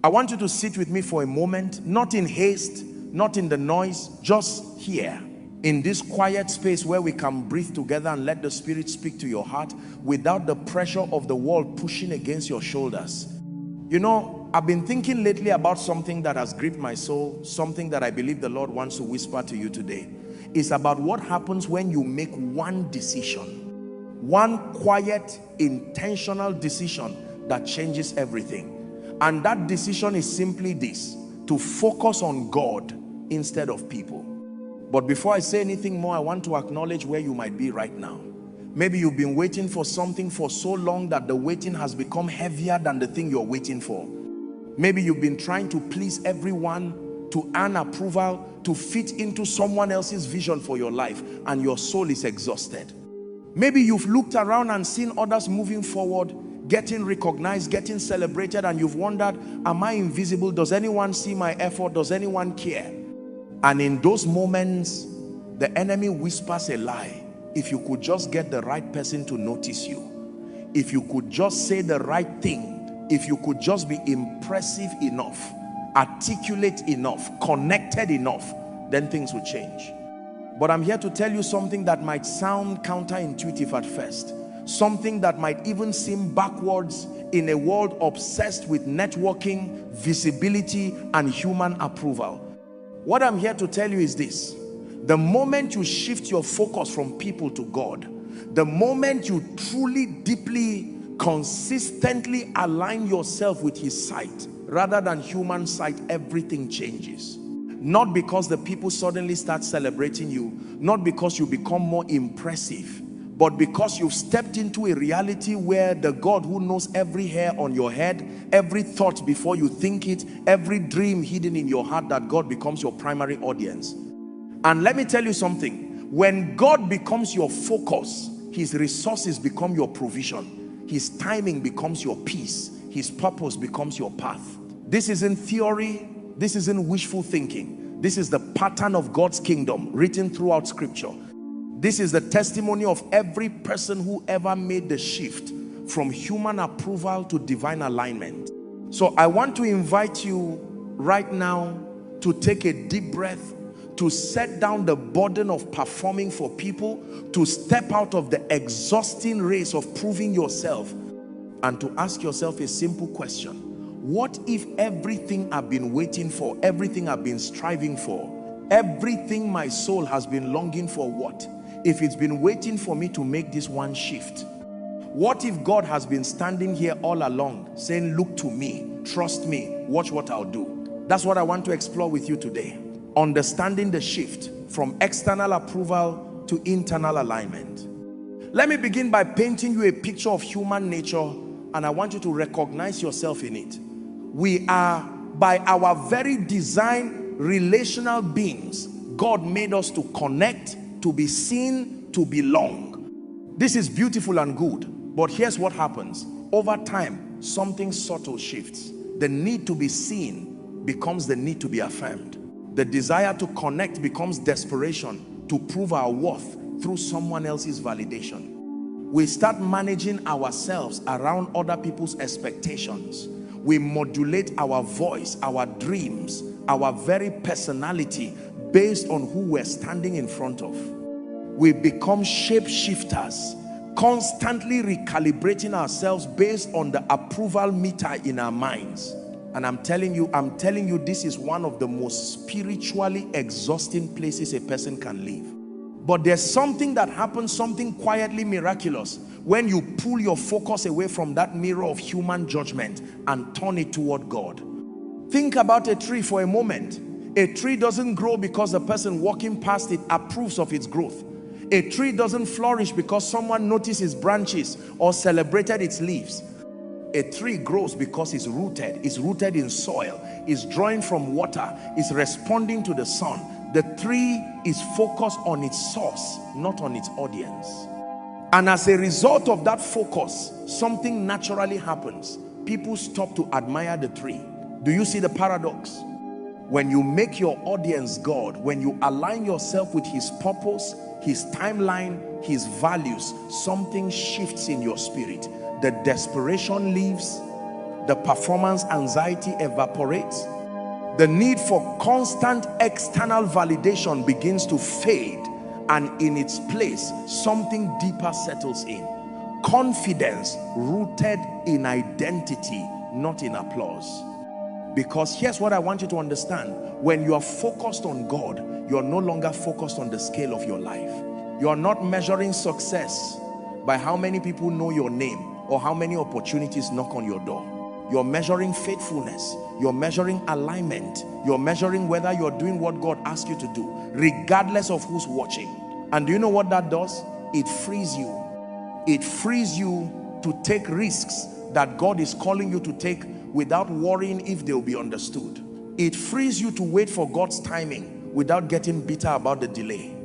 I want you to sit with me for a moment, not in haste, not in the noise, just here in this quiet space where we can breathe together and let the Spirit speak to your heart without the pressure of the world pushing against your shoulders. You know, I've been thinking lately about something that has gripped my soul, something that I believe the Lord wants to whisper to you today. It's about what happens when you make one decision, one quiet, intentional decision that changes everything. And that decision is simply this: to focus on God instead of people. But before I say anything more, I want to acknowledge where you might be right now. Maybe you've been waiting for something for so long that the waiting has become heavier than the thing you're waiting for. Maybe you've been trying to please everyone, to earn approval, to fit into someone else's vision for your life, and your soul is exhausted. Maybe you've looked around and seen others moving forward, getting recognized, getting celebrated, and you've wondered, am I invisible? Does anyone see my effort? Does anyone care? And in those moments, the enemy whispers a lie. If you could just get the right person to notice you, if you could just say the right thing, if you could just be impressive enough, articulate enough, connected enough, then things will change. But I'm here to tell you something that might sound counterintuitive at first, something that might even seem backwards in a world obsessed with networking, visibility, and human approval. What I'm here to tell you is this: the moment you shift your focus from people to God, the moment you truly, deeply, consistently align yourself with His sight rather than human sight, everything changes. Not because the people suddenly start celebrating you, not because you become more impressive, but because you've stepped into a reality where the God who knows every hair on your head, every thought before you think it, every dream hidden in your heart, that God becomes your primary audience. And let me tell you something: when God becomes your focus, His resources become your provision, His timing becomes your peace, His purpose becomes your path. This isn't theory, this isn't wishful thinking. This is the pattern of God's kingdom written throughout Scripture. This is the testimony of every person who ever made the shift from human approval to divine alignment. So I want to invite you right now to take a deep breath, to set down the burden of performing for people, to step out of the exhausting race of proving yourself, and to ask yourself a simple question: what if everything I've been waiting for, everything I've been striving for, everything my soul has been longing for, what if it's been waiting for me to make this one shift? What if God has been standing here all along saying, look to me, trust me, watch what I'll do? That's what I want to explore with you today. Understanding the shift from external approval to internal alignment. Let me begin by painting you a picture of human nature, and I want you to recognize yourself in it. We are, by our very design, relational beings. God made us to connect, to be seen, to belong. This is beautiful and good, but here's what happens. Over time, something subtle shifts. The need to be seen becomes the need to be affirmed. The desire to connect becomes desperation to prove our worth through someone else's validation. We start managing ourselves around other people's expectations. We modulate our voice, our dreams, our very personality based on who we're standing in front of. We become shapeshifters, constantly recalibrating ourselves based on the approval meter in our minds. And I'm telling you, this is one of the most spiritually exhausting places a person can live. But there's something that happens, something quietly miraculous, when you pull your focus away from that mirror of human judgment and turn it toward God. Think about a tree for a moment. A tree doesn't grow because the person walking past it approves of its growth. A tree doesn't flourish because someone noticed its branches or celebrated its leaves. A tree grows because it's rooted in soil, it's drawing from water, it's responding to the sun. The tree is focused on its source, not on its audience. And as a result of that focus, something naturally happens. People stop to admire the tree. Do you see the paradox? When you make your audience God, when you align yourself with His purpose, His timeline, His values, something shifts in your spirit. The desperation leaves, The performance anxiety evaporates. The need for constant external validation begins to fade, and in its place, something deeper settles in. Confidence rooted in identity, not in applause. Because here's what I want you to understand. When you are focused on God, you are no longer focused on the scale of your life. You are not measuring success by how many people know your name or how many opportunities knock on your door. You're measuring faithfulness. You're measuring alignment. You're measuring whether you're doing what God asked you to do, regardless of who's watching. And do you know what that does? It frees you. It frees you to take risks that God is calling you to take without worrying if they'll be understood. It frees you to wait for God's timing without getting bitter about the delay.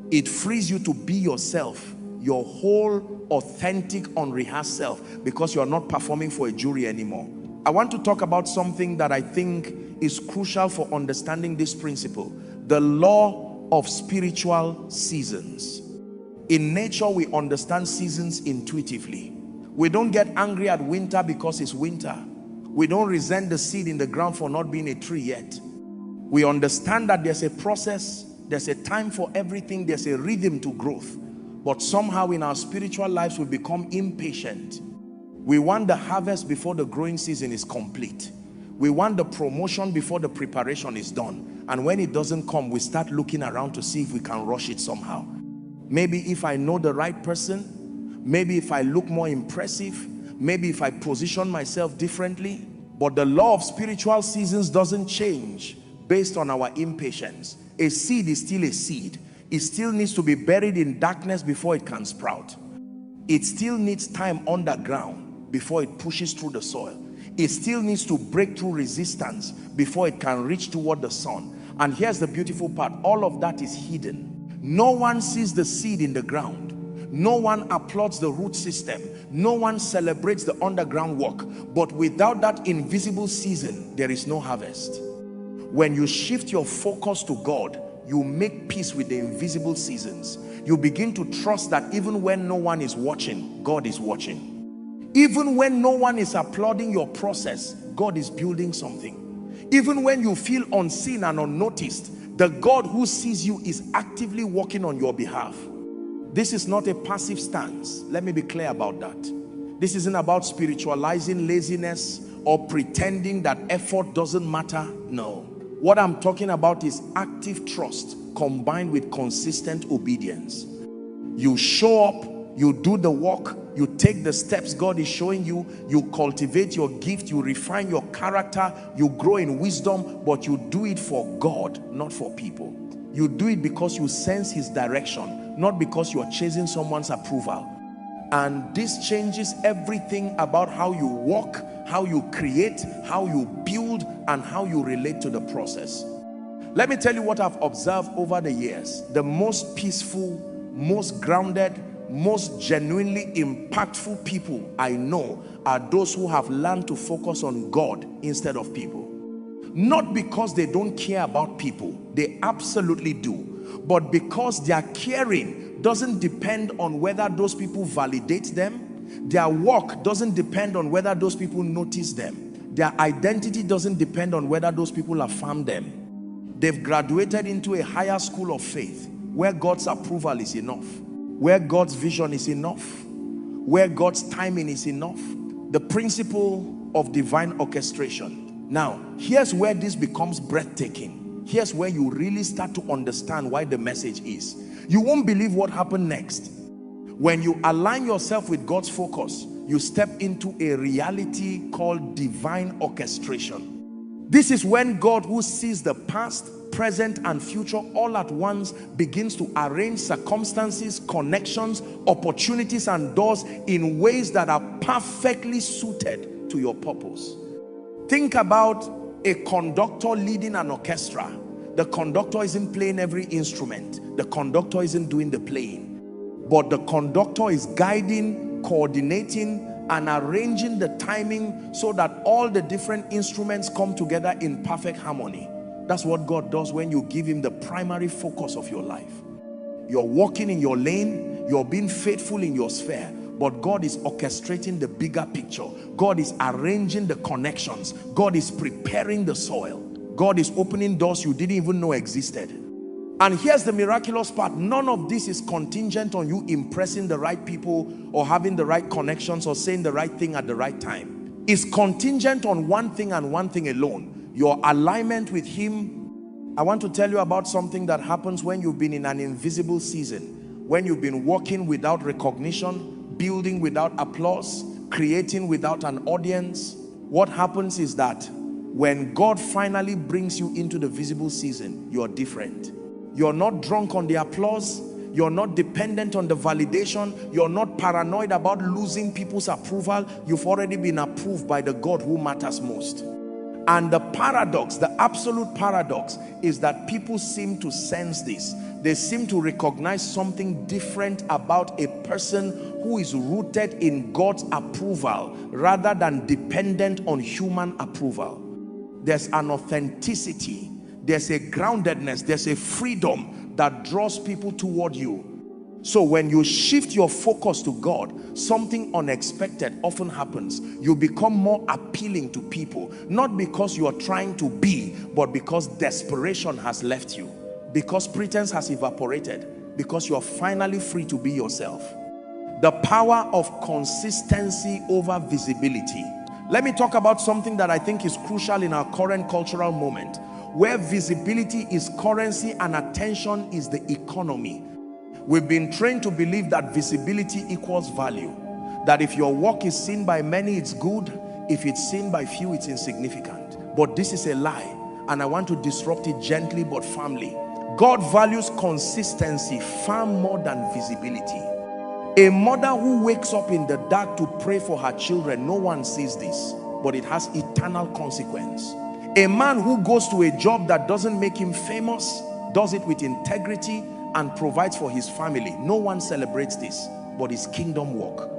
It frees you to be yourself, your whole authentic unrehearsed self, because you are not performing for a jury anymore. I want to talk about something that I think is crucial for understanding this principle: the law of spiritual seasons. In nature, we understand seasons intuitively. We don't get angry at winter because it's winter. We don't resent the seed in the ground for not being a tree yet. We understand that there's a process, there's a time for everything, there's a rhythm to growth. But somehow in our spiritual lives, we become impatient. We want the harvest before the growing season is complete. We want the promotion before the preparation is done. And when it doesn't come, we start looking around to see if we can rush it somehow. Maybe if I know the right person, maybe if I look more impressive, maybe if I position myself differently. But the law of spiritual seasons doesn't change based on our impatience. A seed is still a seed. It still needs to be buried in darkness before it can sprout. It still needs time underground before it pushes through the soil. It still needs to break through resistance before it can reach toward the sun. And here's the beautiful part: all of that is hidden. No one sees the seed in the ground. No one applauds the root system. No one celebrates the underground work. But without that invisible season, there is no harvest. When you shift your focus to God, you make peace with the invisible seasons. You begin to trust that even when no one is watching, God is watching. Even when no one is applauding your process, God is building something. Even when you feel unseen and unnoticed, the God who sees you is actively working on your behalf. This is not a passive stance. Let me be clear about that. This isn't about spiritualizing laziness or pretending that effort doesn't matter. No. What I'm talking about is active trust combined with consistent obedience. You show up, you do the work, you take the steps God is showing you, you cultivate your gift, you refine your character, you grow in wisdom, but you do it for God, not for people. You do it because you sense His direction, not because you are chasing someone's approval. And this changes everything about how you walk, how you create, how you build, and how you relate to the process. Let me tell you what I've observed over the years. The most peaceful, most grounded, most genuinely impactful people I know are those who have learned to focus on God instead of people. Not because they don't care about people, they absolutely do, but because their caring doesn't depend on whether those people validate them. Their work doesn't depend on whether those people notice them. Their identity doesn't depend on whether those people affirm them. They've graduated into a higher school of faith where God's approval is enough, where God's vision is enough, where God's timing is enough. The principle of divine orchestration. Now, here's where this becomes breathtaking. Here's where you really start to understand why the message is. You won't believe what happened next. When you align yourself with God's focus, you step into a reality called divine orchestration. This is when God, who sees the past, present, and future all at once, begins to arrange circumstances, connections, opportunities, and doors in ways that are perfectly suited to your purpose. Think about a conductor leading an orchestra. The conductor isn't playing every instrument. The conductor isn't doing the playing. But the conductor is guiding, coordinating, and arranging the timing so that all the different instruments come together in perfect harmony. That's what God does when you give Him the primary focus of your life. You're walking in your lane, you're being faithful in your sphere. but God is orchestrating the bigger picture. God is arranging the connections. God is preparing the soil. God is opening doors you didn't even know existed. And here's the miraculous part. None of this is contingent on you impressing the right people or having the right connections or saying the right thing at the right time. It's contingent on one thing and one thing alone: your alignment with him. I want to tell you about something that happens when you've been in an invisible season, when you've been working without recognition, building without applause, creating without an audience. What happens is that when God finally brings you into the visible season, you're different. You're not drunk on the applause. You're not dependent on the validation. You're not paranoid about losing people's approval. You've already been approved by the God who matters most. And the paradox, the absolute paradox, is that people seem to sense this. They seem to recognize something different about a person who is rooted in God's approval rather than dependent on human approval. There's an authenticity, there's a groundedness, there's a freedom that draws people toward you. So when you shift your focus to God, something unexpected often happens. You become more appealing to people, not because you are trying to be, but because desperation has left you, because pretense has evaporated, because you are finally free to be yourself. The power of consistency over visibility. Let me talk about something that I think is crucial in our current cultural moment, where visibility is currency and attention is the economy. We've been trained to believe that visibility equals value, that if your work is seen by many, it's good. If it's seen by few, it's insignificant. But this is a lie, and I want to disrupt it gently but firmly. God values consistency far more than visibility. A mother who wakes up in the dark to pray for her children, no one sees this, but it has eternal consequence. A man who goes to a job that doesn't make him famous, does it with integrity and provides for his family, no one celebrates this, but it's kingdom work.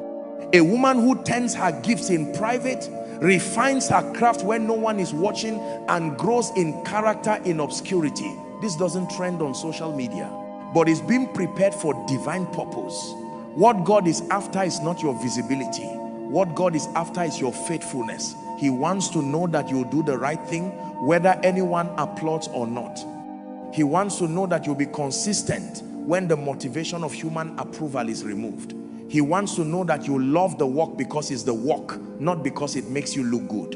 A woman who tends her gifts in private, refines her craft when no one is watching, and grows in character in obscurity. This doesn't trend on social media, but is being prepared for divine purpose. What God is after is not your visibility. What God is after is your faithfulness. He wants to know that you'll do the right thing, whether anyone applauds or not. He wants to know that you'll be consistent when the motivation of human approval is removed. He wants to know that you love the work because it's the work, not because it makes you look good.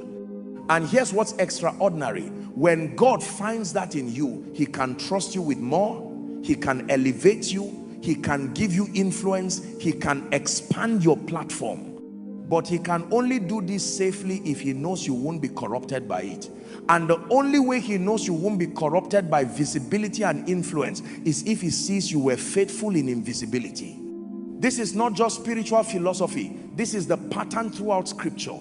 And here's what's extraordinary. When God finds that in you, he can trust you with more. He can elevate you. He can give you influence. He can expand your platform. But he can only do this safely if he knows you won't be corrupted by it. And the only way he knows you won't be corrupted by visibility and influence is if he sees you were faithful in invisibility. This is not just spiritual philosophy. This is the pattern throughout scripture.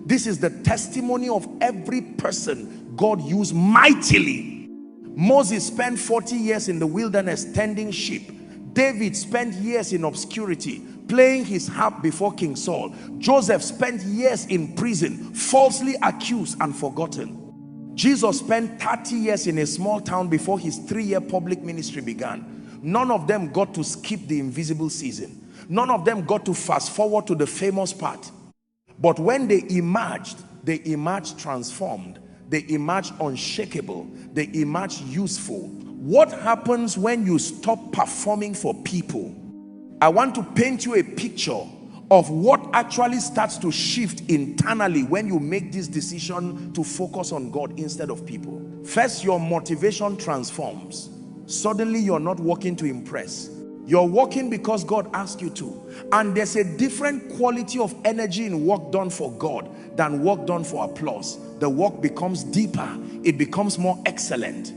This is the testimony of every person God used mightily. Moses spent 40 years in the wilderness tending sheep. David spent years in obscurity, playing his harp before King Saul. Joseph spent years in prison, falsely accused and forgotten. Jesus spent 30 years in a small town before his 3-year public ministry began. None of them got to skip the invisible season. None of them got to fast forward to the famous part. But when they emerged transformed. They emerged unshakable. They emerged useful. What happens when you stop performing for people? I want to paint you a picture of what actually starts to shift internally when you make this decision to focus on God instead of people. First, your motivation transforms. Suddenly you're not working to impress. You're working because God asked you to. And there's a different quality of energy in work done for God than work done for applause. The work becomes deeper. It becomes more excellent.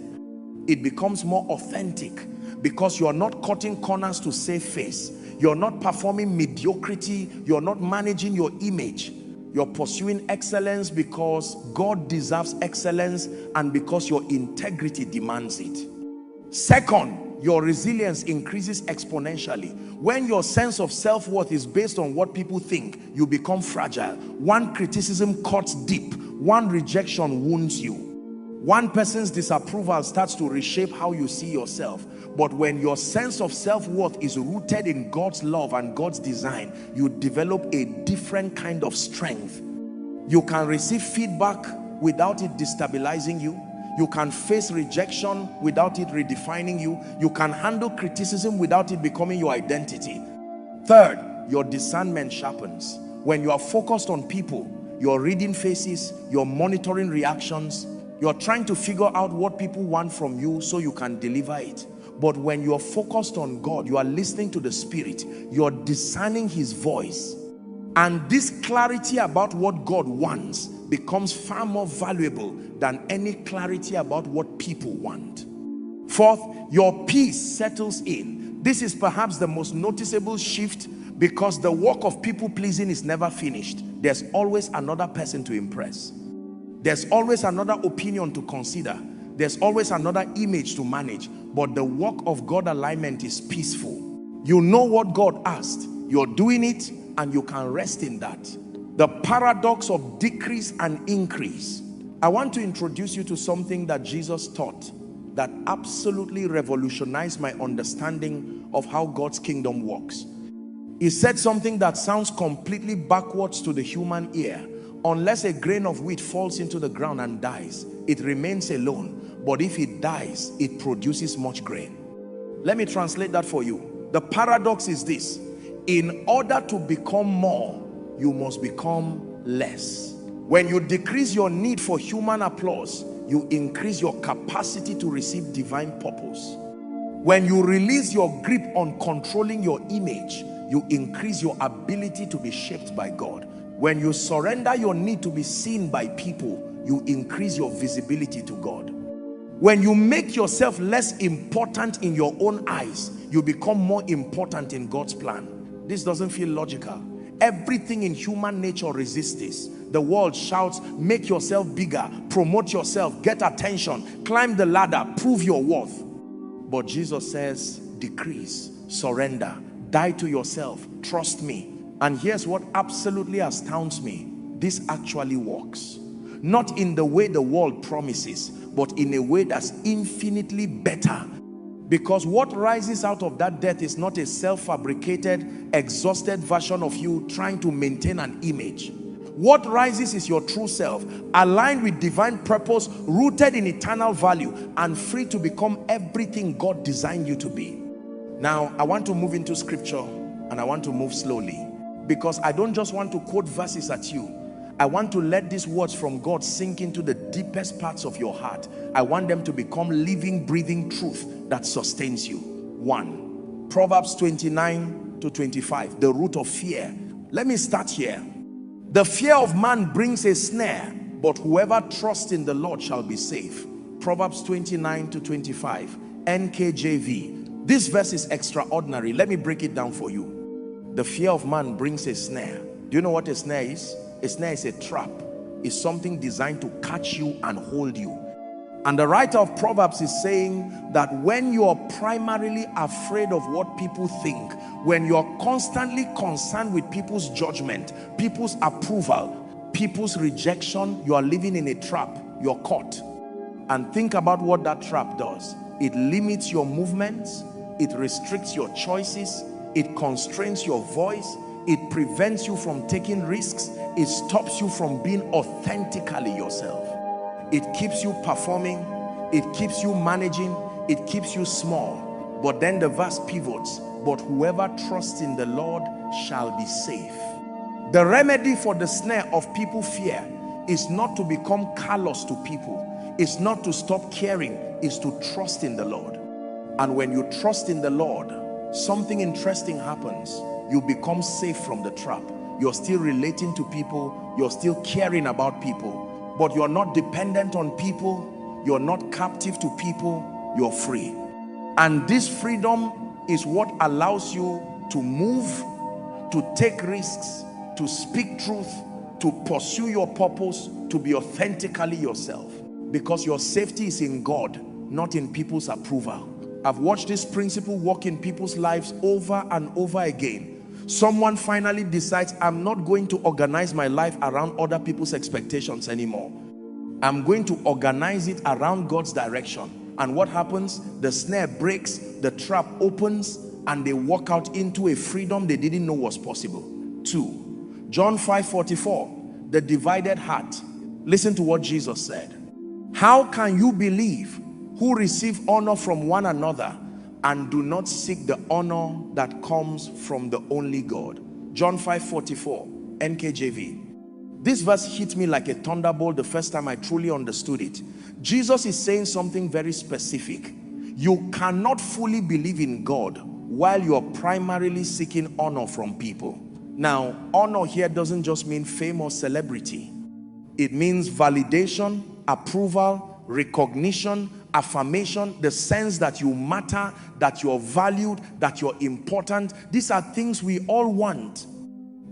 It becomes more authentic because you're not cutting corners to save face. You're not performing mediocrity. You're not managing your image. You're pursuing excellence because God deserves excellence and because your integrity demands it. Second, your resilience increases exponentially. When your sense of self-worth is based on what people think, you become fragile. One criticism cuts deep. One rejection wounds you. One person's disapproval starts to reshape how you see yourself. But when your sense of self-worth is rooted in God's love and God's design, you develop a different kind of strength. You can receive feedback without it destabilizing you. You can face rejection without it redefining you. You can handle criticism without it becoming your identity. Third, your discernment sharpens. When you are focused on people, you're reading faces, you're monitoring reactions, you're trying to figure out what people want from you so you can deliver it. But when you're focused on God, you are listening to the Spirit, you're discerning His voice. And this clarity about what God wants becomes far more valuable than any clarity about what people want. Fourth, your peace settles in. This is perhaps the most noticeable shift, because the work of people pleasing is never finished. There's always another person to impress. There's always another opinion to consider. There's always another image to manage. But the work of God alignment is peaceful. You know what God asked. You're doing it and you can rest in that. The paradox of decrease and increase. I want to introduce you to something that Jesus taught that absolutely revolutionized my understanding of how God's kingdom works. He said something that sounds completely backwards to the human ear. Unless a grain of wheat falls into the ground and dies, it remains alone. But if it dies, it produces much grain. Let me translate that for you. The paradox is this: in order to become more, you must become less. When you decrease your need for human applause, you increase your capacity to receive divine purpose. When you release your grip on controlling your image, you increase your ability to be shaped by God. When you surrender your need to be seen by people, you increase your visibility to God. When you make yourself less important in your own eyes, you become more important in God's plan. This doesn't feel logical. Everything in human nature resists this. The world shouts, make yourself bigger, promote yourself, get attention, climb the ladder, prove your worth. But Jesus says, decrease, surrender, die to yourself, trust me. And here's what absolutely astounds me: this actually works. Not in the way the world promises, but in a way that's infinitely better. Because what rises out of that death is not a self-fabricated, exhausted version of you trying to maintain an image. What rises is your true self, aligned with divine purpose, rooted in eternal value, and free to become everything God designed you to be. Now, I want to move into scripture, and I want to move slowly, because I don't just want to quote verses at you. I want to let these words from God sink into the deepest parts of your heart. I want them to become living, breathing truth that sustains you. 1. Proverbs 29-25, the root of fear. Let me start here. The fear of man brings a snare, but whoever trusts in the Lord shall be safe. Proverbs 29-25, NKJV. This verse is extraordinary. Let me break it down for you. The fear of man brings a snare. Do you know what a snare is? A snare is a trap. It's something designed to catch you and hold you. And the writer of Proverbs is saying that when you are primarily afraid of what people think, when you are constantly concerned with people's judgment, people's approval, people's rejection, you are living in a trap. You're caught. And think about what that trap does. It limits your movements. It restricts your choices. It constrains your voice. It prevents you from taking risks. It stops you from being authentically yourself. It keeps you performing. It keeps you managing. It keeps you small. But then the verse pivots. But whoever trusts in the Lord shall be safe. The remedy for the snare of people fear is not to become callous to people. It's not to stop caring. It's to trust in the Lord. And when you trust in the Lord, something interesting happens. You become safe from the trap. You're still relating to people. You're still caring about people. But you're not dependent on people. You're not captive to people. You're free. And this freedom is what allows you to move, to take risks, to speak truth, to pursue your purpose, to be authentically yourself. Because your safety is in God, not in people's approval. I've watched this principle work in people's lives over and over again. Someone finally decides, I'm not going to organize my life around other people's expectations anymore. I'm going to organize it around God's direction. And what happens? The snare breaks, the trap opens, and they walk out into a freedom they didn't know was possible. 2. John 5:44, the divided heart. Listen to what Jesus said. How can you believe who receive honor from one another and do not seek the honor that comes from the only God? John 5:44, NKJV. This verse hit me like a thunderbolt the first time I truly understood it. Jesus is saying something very specific. You cannot fully believe in God while you are primarily seeking honor from people. Now, honor here doesn't just mean fame or celebrity. It means validation, approval, recognition, affirmation, the sense that you matter, that you're valued, that you're important. These are things we all want.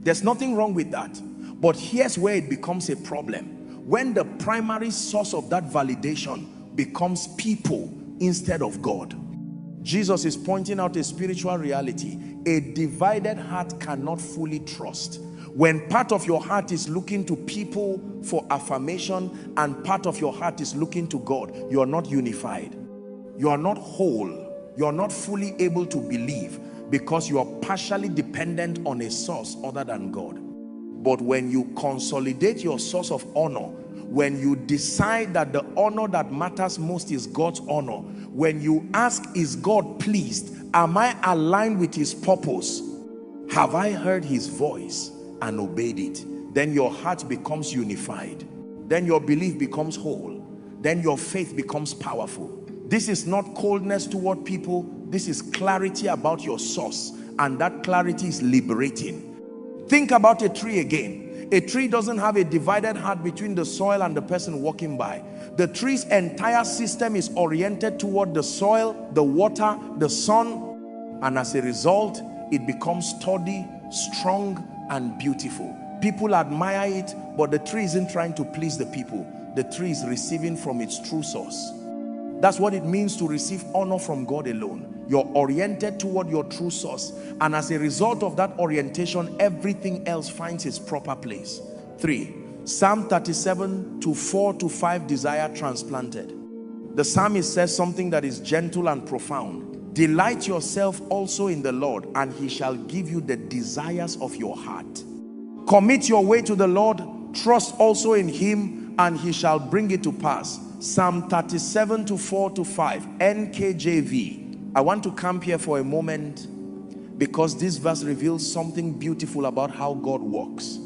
There's nothing wrong with that. But here's where it becomes a problem. When the primary source of that validation becomes people instead of God. Jesus is pointing out a spiritual reality. A divided heart cannot fully trust. When part of your heart is looking to people for affirmation and part of your heart is looking to God, you are not unified. You are not whole. You are not fully able to believe because you are partially dependent on a source other than God. But when you consolidate your source of honor, when you decide that the honor that matters most is God's honor, when you ask, is God pleased? Am I aligned with his purpose? Have I heard his voice and obeyed it? Then your heart becomes unified. Then your belief becomes whole. Then your faith becomes powerful. This is not coldness toward people. This is clarity about your source. And that clarity is liberating. Think about a tree again. A tree doesn't have a divided heart between the soil and the person walking by. The tree's entire system is oriented toward the soil, the water, the sun, and as a result, it becomes sturdy, strong, and beautiful. People admire it, but the tree isn't trying to please the people. The tree is receiving from its true source. That's what it means to receive honor from God alone. You're oriented toward your true source, and as a result of that orientation, everything else finds its proper place. 3. Psalm 37:4-5, desire transplanted. The psalmist says something that is gentle and profound. Delight yourself also in the Lord, and he shall give you the desires of your heart. Commit your way to the Lord, trust also in him, and he shall bring it to pass. Psalm 37:4-5, NKJV. I want to camp here for a moment because this verse reveals something beautiful about how God works.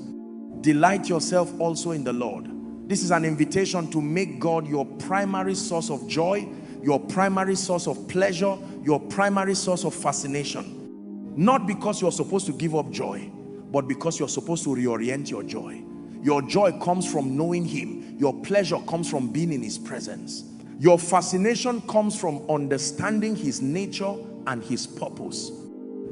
Delight yourself also in the Lord. This is an invitation to make God your primary source of joy, your primary source of pleasure, your primary source of fascination. Not because you're supposed to give up joy, but because you're supposed to reorient your joy. Your joy comes from knowing him. Your pleasure comes from being in his presence. Your fascination comes from understanding his nature and his purpose.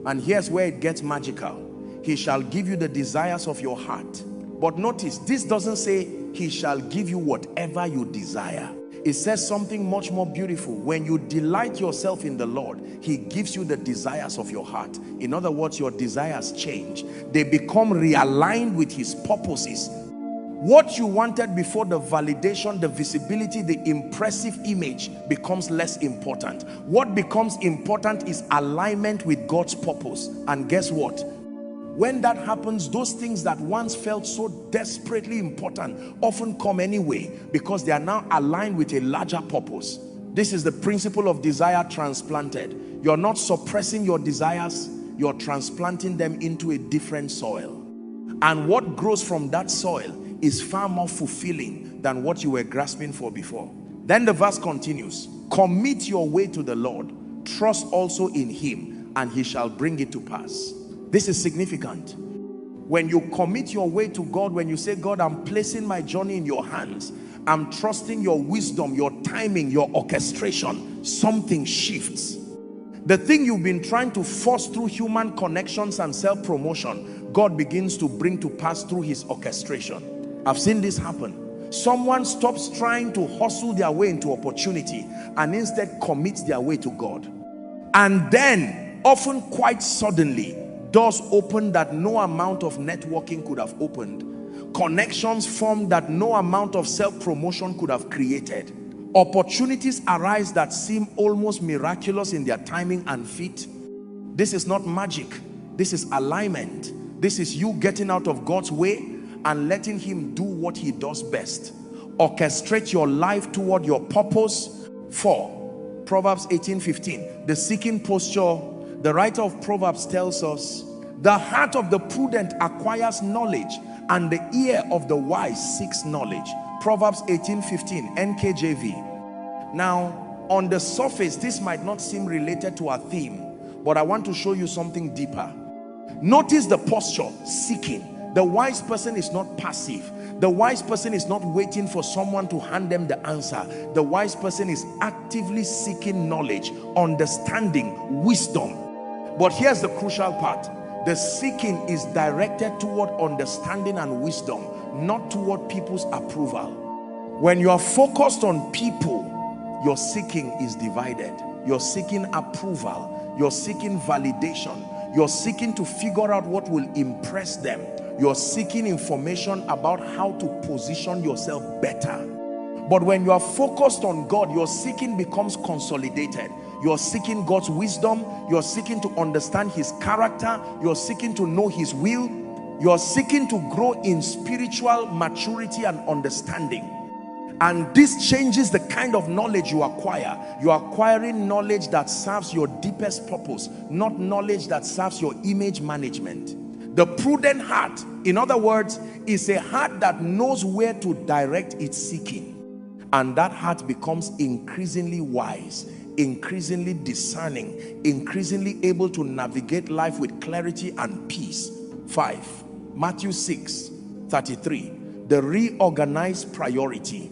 And here's where it gets magical. He shall give you the desires of your heart. But notice, this doesn't say he shall give you whatever you desire. It says something much more beautiful. When you delight yourself in the Lord, he gives you the desires of your heart. In other words, your desires change. They become realigned with his purposes. What you wanted before, the validation, the visibility, the impressive image, becomes less important. What becomes important is alignment with God's purpose. And guess what? When that happens, those things that once felt so desperately important often come anyway because they are now aligned with a larger purpose. This is the principle of desire transplanted. You're not suppressing your desires, you're transplanting them into a different soil. And what grows from that soil is far more fulfilling than what you were grasping for before. Then the verse continues. Commit your way to the Lord. Trust also in him, and he shall bring it to pass. This is significant. When you commit your way to God, when you say, God, I'm placing my journey in your hands, I'm trusting your wisdom, your timing, your orchestration, something shifts. The thing you've been trying to force through human connections and self-promotion, God begins to bring to pass through his orchestration. I've seen this happen. Someone stops trying to hustle their way into opportunity and instead commits their way to God. And then, often quite suddenly, doors open that no amount of networking could have opened. Connections formed that no amount of self-promotion could have created. Opportunities arise that seem almost miraculous in their timing and fit. This is not magic. This is alignment. This is you getting out of God's way and letting him do what he does best. Orchestrate your life toward your purpose. 4. Proverbs 18:15. The seeking posture. The writer of Proverbs tells us, the heart of the prudent acquires knowledge, and the ear of the wise seeks knowledge. Proverbs 18:15, NKJV. Now, on the surface, this might not seem related to our theme, but I want to show you something deeper. Notice the posture, seeking. The wise person is not passive. The wise person is not waiting for someone to hand them the answer. The wise person is actively seeking knowledge, understanding, wisdom. But here's the crucial part. The seeking is directed toward understanding and wisdom, not toward people's approval. When you are focused on people, your seeking is divided. You're seeking approval. You're seeking validation. You're seeking to figure out what will impress them. You're seeking information about how to position yourself better. But when you are focused on God, your seeking becomes consolidated. You're seeking God's wisdom. You're seeking to understand his character. You're seeking to know his will. You're seeking to grow in spiritual maturity and understanding. And this changes the kind of knowledge you acquire. You're acquiring knowledge that serves your deepest purpose, not knowledge that serves your image management. The prudent heart, in other words, is a heart that knows where to direct its seeking. And that heart becomes increasingly wise, increasingly discerning, increasingly able to navigate life with clarity and peace. 5. Matthew 6:33. The reorganized priority.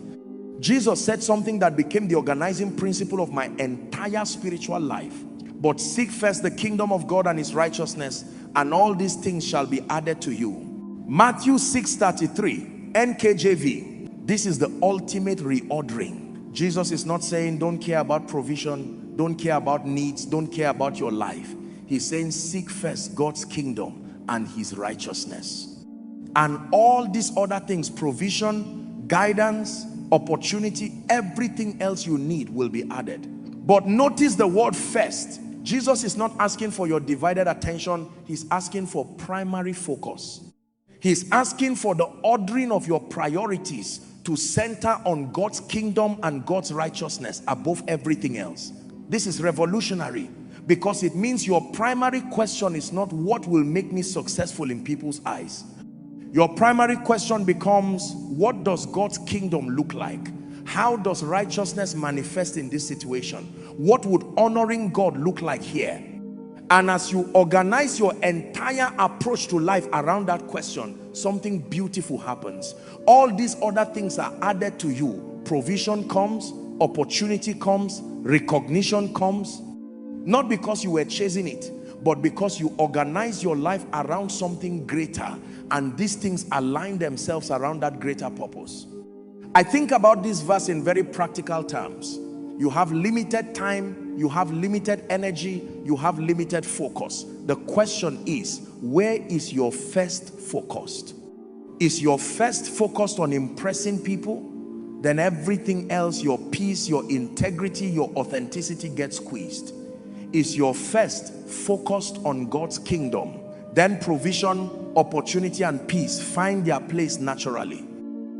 Jesus said something that became the organizing principle of my entire spiritual life. But seek first the kingdom of God and his righteousness, and all these things shall be added to you. Matthew 6:33, NKJV. This is the ultimate reordering. Jesus is not saying don't care about provision, don't care about needs, don't care about your life. He's saying seek first God's kingdom and his righteousness. And all these other things, provision, guidance, opportunity, everything else you need will be added. But notice the word first. Jesus is not asking for your divided attention. He's asking for primary focus. He's asking for the ordering of your priorities to center on God's kingdom and God's righteousness above everything else. This is revolutionary because it means your primary question is not what will make me successful in people's eyes. Your primary question becomes, what does God's kingdom look like? How does righteousness manifest in this situation? What would honoring God look like here? And as you organize your entire approach to life around that question, something beautiful happens. All these other things are added to you. Provision comes, opportunity comes, recognition comes. Not because you were chasing it, but because you organize your life around something greater, and these things align themselves around that greater purpose. I think about this verse in very practical terms. You have limited time, you have limited energy, you have limited focus. The question is, where is your first focused? Is your first focused on impressing people? Then everything else, your peace, your integrity, your authenticity gets squeezed. Is your first focused on God's kingdom? Then provision, opportunity, and peace find their place naturally.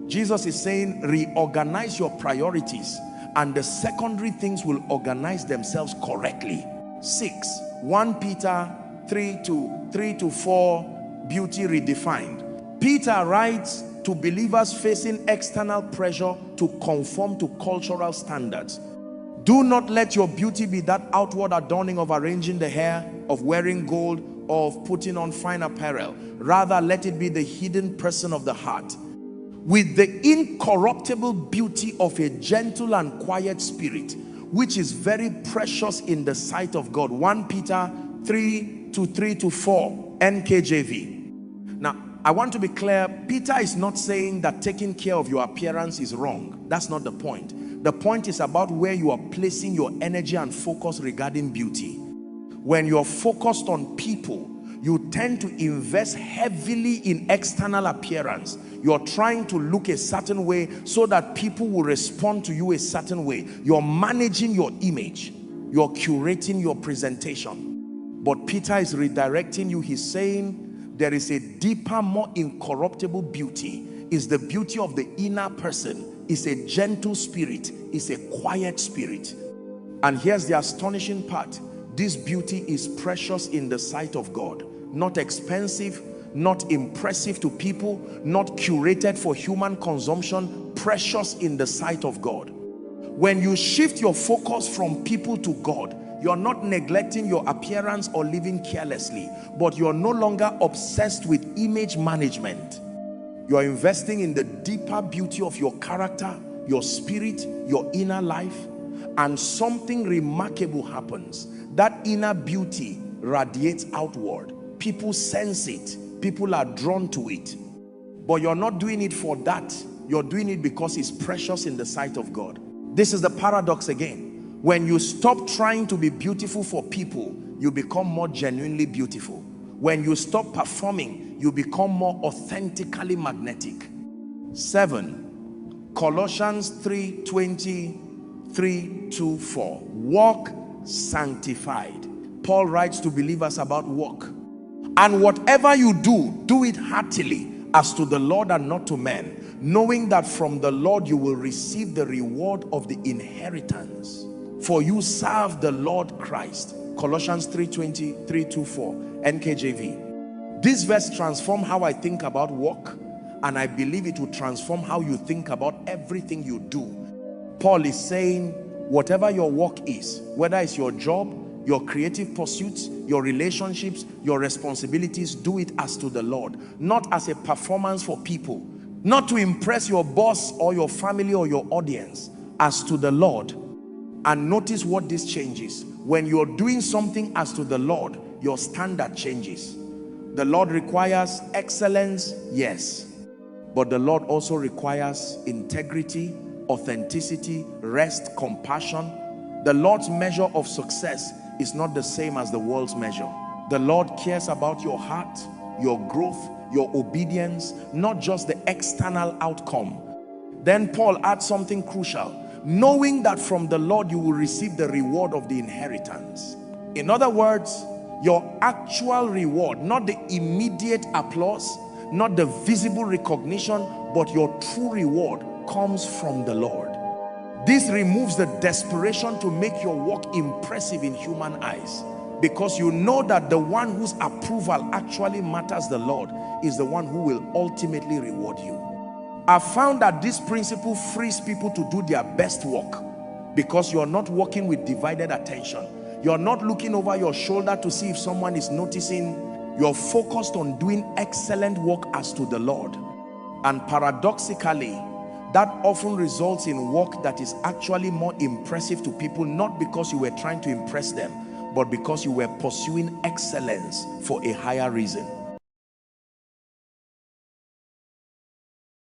Jesus is saying, reorganize your priorities, and the secondary things will organize themselves correctly. 1 Peter 3:3-4, beauty redefined. Peter writes to believers facing external pressure to conform to cultural standards. Do not let your beauty be that outward adorning of arranging the hair, of wearing gold, or of putting on fine apparel. Rather, let it be the hidden person of the heart, with the incorruptible beauty of a gentle and quiet spirit, which is very precious in the sight of God. 1 Peter 3:3-4, NKJV. Now, I want to be clear. Peter is not saying that taking care of your appearance is wrong. That's not the point. The point is about where you are placing your energy and focus regarding beauty. When you're focused on people, you tend to invest heavily in external appearance. You're trying to look a certain way so that people will respond to you a certain way. You're managing your image. You're curating your presentation. But Peter is redirecting you. He's saying there is a deeper, more incorruptible beauty. It's the beauty of the inner person. It's a gentle spirit. It's a quiet spirit. And here's the astonishing part. This beauty is precious in the sight of God. Not expensive, not impressive to people, not curated for human consumption. Precious in the sight of God. When you shift your focus from people to God, you're not neglecting your appearance or living carelessly, but you're no longer obsessed with image management. You're investing in the deeper beauty of your character, your spirit, your inner life, and something remarkable happens. That inner beauty radiates outward. People sense it. People are drawn to it. But you're not doing it for that. You're doing it because it's precious in the sight of God. This is the paradox again. When you stop trying to be beautiful for people, you become more genuinely beautiful. When you stop performing, you become more authentically magnetic. 7. Colossians 3:23-4. Walk sanctified. Paul writes to believers about walk. And whatever you do, do it heartily as to the Lord and not to men, knowing that from the Lord you will receive the reward of the inheritance. For you serve the Lord Christ. Colossians 3:23-4, NKJV. This verse transforms how I think about work, and I believe it will transform how you think about everything you do. Paul is saying, whatever your work is, whether it's your job, your creative pursuits, your relationships, your responsibilities, do it as to the Lord, not as a performance for people, not to impress your boss or your family or your audience, as to the Lord. And notice what this changes. When you're doing something as to the Lord, your standard changes. The Lord requires excellence, yes, but the Lord also requires integrity, authenticity, rest, compassion. The Lord's measure of success is not the same as the world's measure. The Lord cares about your heart, your growth, your obedience, not just the external outcome. Then Paul adds something crucial. Knowing that from the Lord you will receive the reward of the inheritance. In other words, your actual reward, not the immediate applause, not the visible recognition, but your true reward comes from the Lord. This removes the desperation to make your work impressive in human eyes, because you know that the one whose approval actually matters, the Lord, is the one who will ultimately reward you. I've found that this principle frees people to do their best work, because you're not working with divided attention. You're not looking over your shoulder to see if someone is noticing. You're focused on doing excellent work as to the Lord. And paradoxically, that often results in work that is actually more impressive to people, not because you were trying to impress them, but because you were pursuing excellence for a higher reason.